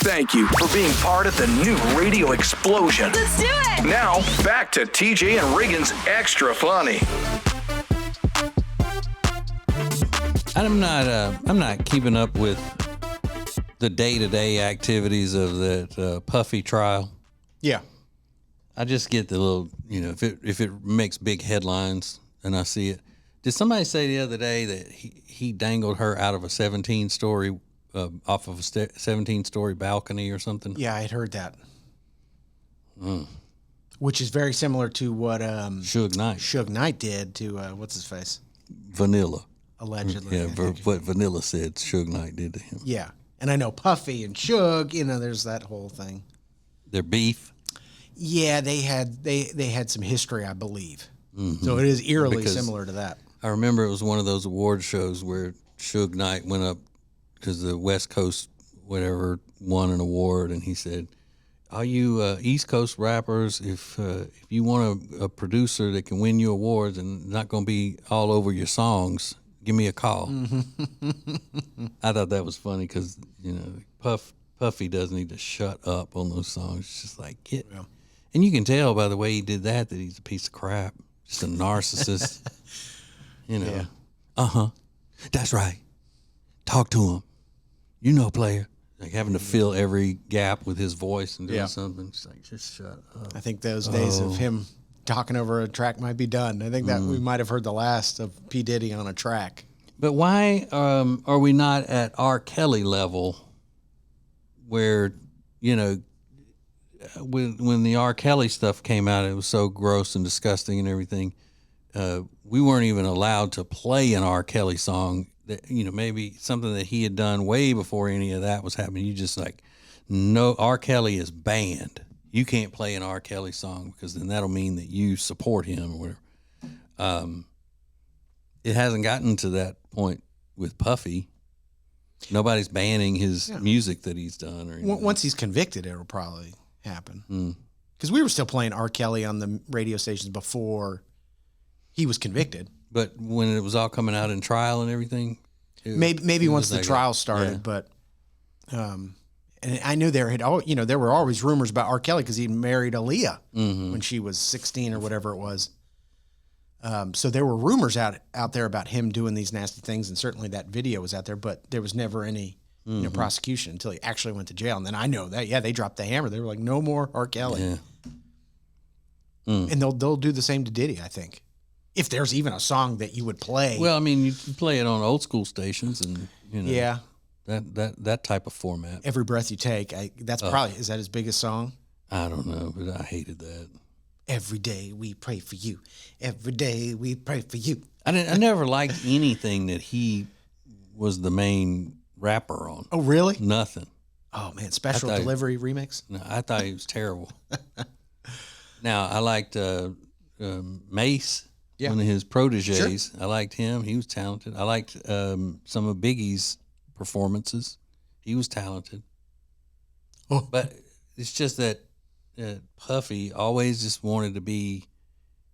thank you for being part of the new radio explosion. Let's do it! Now, back to TJ and Riggins Extra Funny. I'm not keeping up with the day-to-day activities of that Puffy trial. Yeah. I just get the little, if it makes big headlines and I see it. Did somebody say the other day that he dangled her out of a 17-story, off of a 17-story balcony or something? Yeah, I had heard that. Which is very similar to what Suge Knight did to what's his face? Vanilla. Allegedly. Yeah, what Vanilla said Suge Knight did to him. Yeah. And I know Puffy and Suge, there's that whole thing. Their beef? Yeah, they had some history, I believe. Mm-hmm. So it is eerily similar to that. I remember it was one of those award shows where Suge Knight went up because the West Coast whatever won an award, and he said, all you East Coast rappers, if you want a producer that can win you awards and not going to be all over your songs, give me a call. Mm-hmm. I thought that was funny because, Puffy does need to shut up on those songs. It's just like, And you can tell by the way he did that he's a piece of crap, just a narcissist. Yeah. That's right. Talk to him. Player. Like having to fill every gap with his voice and doing something. It's like, just shut up. I think those days of him talking over a track might be done. I think that we might have heard the last of P. Diddy on a track. But why are we not at R. Kelly level where, when the R. Kelly stuff came out, it was so gross and disgusting and everything. We weren't even allowed to play an R. Kelly song that, maybe something that he had done way before any of that was happening. You just like, no, R. Kelly is banned. You can't play an R. Kelly song because then that'll mean that you support him or whatever. It hasn't gotten to that point with Puffy. Nobody's banning his music that he's done. Or anything. Once he's convicted, it'll probably happen. Because we were still playing R. Kelly on the radio stations before he was convicted. But when it was all coming out in trial and everything? Maybe once the trial started, but... And I knew there were always rumors about R. Kelly because he married Aaliyah when she was 16 or whatever it was. So there were rumors out there about him doing these nasty things, and certainly that video was out there, but there was never any prosecution until he actually went to jail. And then I know that, they dropped the hammer. They were like, no more R. Kelly. Yeah. And they'll do the same to Diddy, I think. If there's even a song that you would play. Well, I mean, you play it on old school stations and, Yeah. That type of format. Every Breath You Take. That's probably, is that his biggest song? I don't know, but I hated that. Every day we pray for you. Every day we pray for you. I never liked anything that he was the main rapper on. Oh, really? Nothing. Oh, man. Special Delivery remix? No, I thought he was terrible. Now, I liked Mace, one of his proteges. Sure. I liked him. He was talented. I liked some of Biggie's performances. He was talented. Oh. But it's just that Puffy always just wanted to be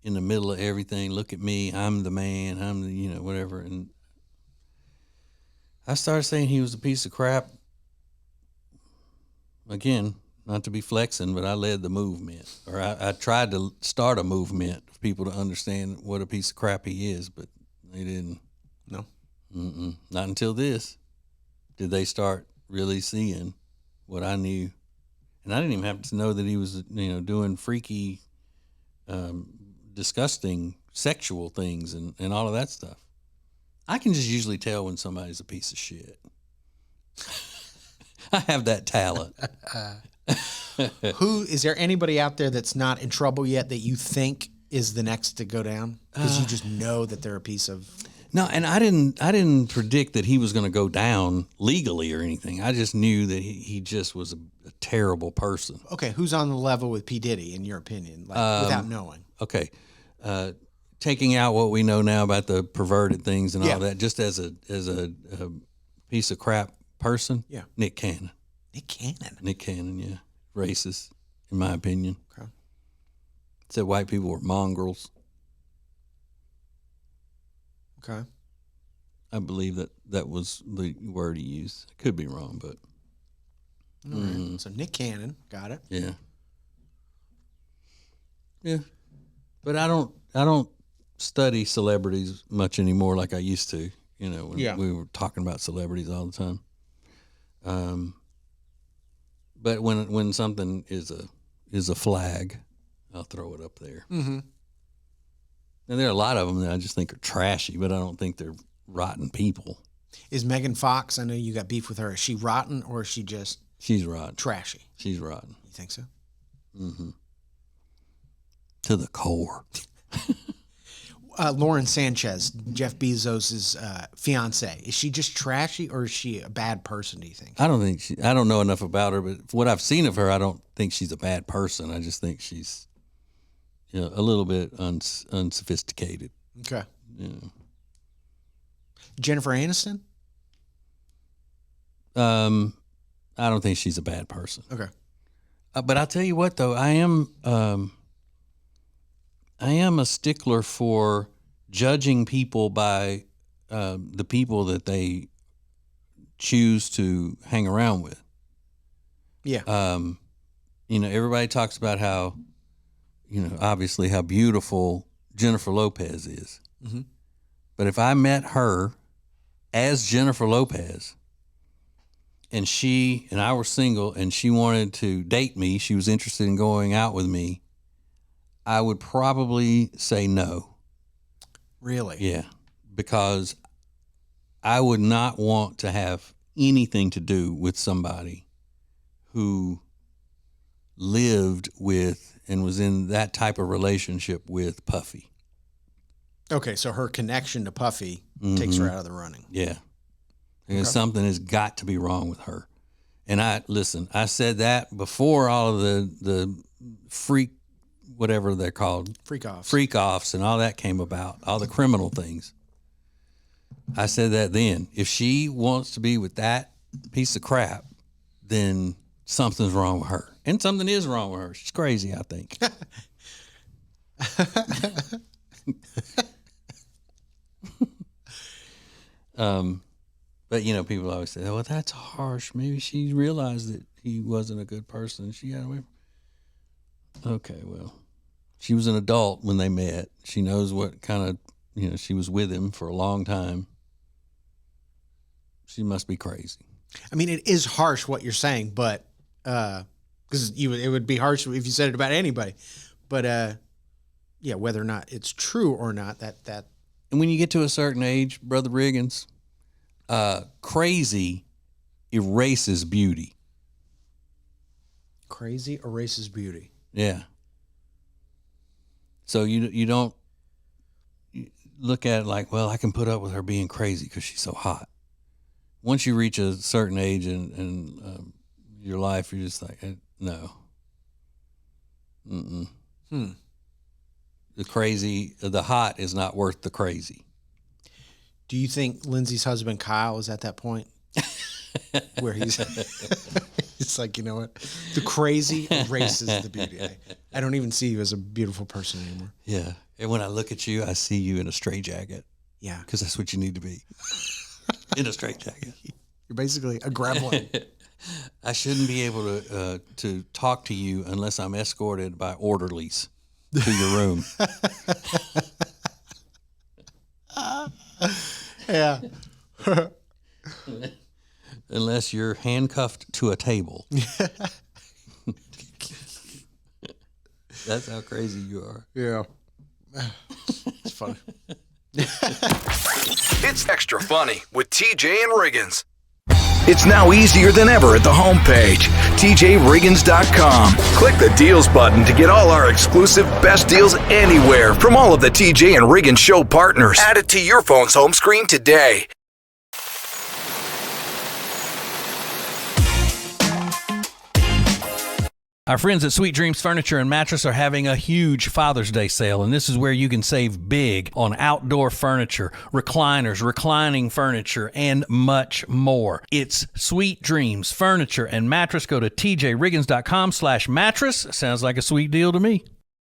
in the middle of everything. Look at me, I'm the man, I'm the, whatever. And I started saying he was a piece of crap. Again, not to be flexing, but I led the movement, or I tried to start a movement for people to understand what a piece of crap he is, but they didn't. No. Not until this did they start really seeing what I knew. And I didn't even have to know that he was, doing freaky, disgusting sexual things and all of that stuff. I can just usually tell when somebody's a piece of shit. I have that talent. Is there anybody out there that's not in trouble yet that you think is the next to go down? Because you just know that they're a piece of... No, and I didn't predict that he was going to go down legally or anything. I just knew that he just was a terrible person. Okay, who's on the level with P. Diddy, in your opinion, without knowing? Okay, taking out what we know now about the perverted things and all that, just as a piece of crap person, Nick Cannon. Nick Cannon? Nick Cannon, yeah. Racist, in my opinion. Okay. Said white people were mongrels. Okay. I believe that was the word he used. I could be wrong, but All right. So Nick Cannon, got it. Yeah. Yeah. But I don't study celebrities much anymore like I used to, when we were talking about celebrities all the time. But when something is a flag, I'll throw it up there. Mm-hmm. And there are a lot of them that I just think are trashy, but I don't think they're rotten people. Is Megan Fox, I know you got beef with her, is she rotten or is she just... She's rotten. Trashy? She's rotten. You think so? Mm-hmm. To the core. Lauren Sanchez, Jeff Bezos' fiance, is she just trashy or is she a bad person, do you think? I don't know enough about her, but what I've seen of her, I don't think she's a bad person. I just think she's a little bit unsophisticated. Okay. Yeah. Jennifer Aniston? I don't think she's a bad person. Okay. But I'll tell you what, though, I am a stickler for judging people by the people that they choose to hang around with. Yeah. Everybody talks about how, obviously how beautiful Jennifer Lopez is. Mm-hmm. But if I met her as Jennifer Lopez and she and I were single and she wanted to date me, she was interested in going out with me, I would probably say no. Really? Yeah, because I would not want to have anything to do with somebody who lived with and was in that type of relationship with Puffy. Okay, so her connection to Puffy takes her out of the running. Yeah. Because something has got to be wrong with her. And I said that before all of the freak, whatever they're called. Freak offs and all that came about, all the criminal things. I said that then. If she wants to be with that piece of crap, then something's wrong with her. And something is wrong with her. She's crazy, I think. But people always say, "Oh, well, that's harsh. Maybe she realized that he wasn't a good person. She got away." Okay, well, she was an adult when they met. She knows what kind of, she was with him for a long time. She must be crazy. I mean, it is harsh what you're saying, but because it would be harsh if you said it about anybody. But yeah, whether or not it's true or not, that. And when you get to a certain age, Brother Riggins, crazy erases beauty. Crazy erases beauty. Yeah. So you don't look at it like, well, I can put up with her being crazy because she's so hot. Once you reach a certain age in your life, you're just like, no. Mm-mm. The hot is not worth the crazy. Do you think Lindsay's husband Kyle is at that point where he's it's like, you know what? The crazy erases the beauty. I don't even see you as a beautiful person anymore. Yeah. And when I look at you, I see you in a straitjacket. Yeah. Because that's what you need to be. In a straitjacket. You're basically a gremlin. I shouldn't be able to talk to you unless I'm escorted by orderlies to your room. Yeah. Unless you're handcuffed to a table. That's how crazy you are. Yeah. It's funny. It's Extra Funny with TJ and Riggins. It's now easier than ever at the homepage, tjriggins.com. Click the deals button to get all our exclusive best deals anywhere from all of the TJ and Riggins show partners. Add it to your phone's home screen today. Our friends at Sweet Dreams Furniture and Mattress are having a huge Father's Day sale, and this is where you can save big on outdoor furniture, recliners, reclining furniture, and much more. It's Sweet Dreams Furniture and Mattress. Go to tjriggins.com/mattress. Sounds like a sweet deal to me.